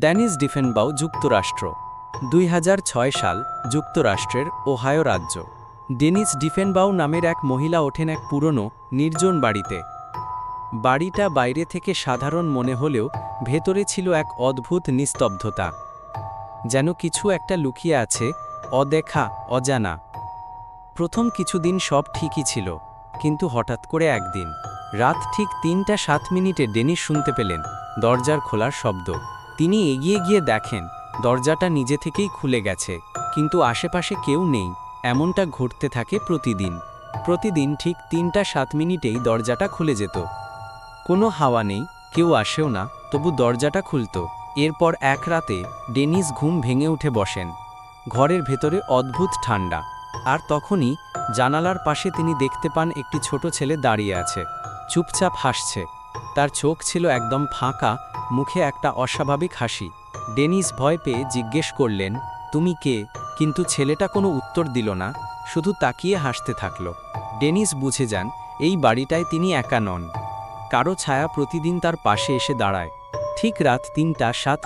Danish ডিফেনবাউ, যুক্তরাষ্ট্র। 2006 সাল, যুক্তরাষ্ট্রের ওহাইও রাজ্য। ডেনিস ডিফেনবাউ নামের এক মহিলা ওঠেন এক পুরনো, নির্জন বাড়িতে। বাড়িটা বাইরে থেকে সাধারণ মনে হলেও ভেতরে ছিল এক অদ্ভুত নিস্তব্ধতা। যেন কিছু একটা লুকিয়ে আছে, অদেখা, অজানা। প্রথম কিছুদিন সব ঠিকই ছিল, কিন্তু হঠাৎ করে একদিন রাত ঠিক 3:07 ডেনিস শুনতে পেলেন দরজার খোলার শব্দ। তিনি এগিয়ে গিয়ে দেখেন দরজাটা নিজে থেকেই খুলে গেছে, কিন্তু আশেপাশে কেউ নেই। এমনটা ঘটতে থাকে প্রতিদিন। প্রতিদিন ঠিক 3:07 দরজাটা খুলে যেত। কোনো হাওয়া নেই, কেউ আসেও না, তবু দরজাটা খুলত। এরপর এক রাতে ডেনিস ঘুম ভেঙে উঠে বসেন। ঘরের ভেতরে অদ্ভুত ঠান্ডা। আর তখনই জানালার পাশে তিনি দেখতে পান একটি ছোট ছেলে দাঁড়িয়ে আছে, চুপচাপ হাসছে। তার চোখ ছিল একদম ফাঁকা, মুখে একটা অস্বাভাবিক হাসি। ডেনিস ভয় পেয়ে জিজ্ঞেস করলেন, তুমি কে? কিন্তু ছেলেটা কোনো উত্তর দিল না, শুধু তাকিয়ে হাসতে থাকল। ডেনিস বুঝে যান এই বাড়িটায় তিনি একা নন। কারো ছায়া প্রতিদিন তার পাশে এসে দাঁড়ায়। ঠিক রাত 3:07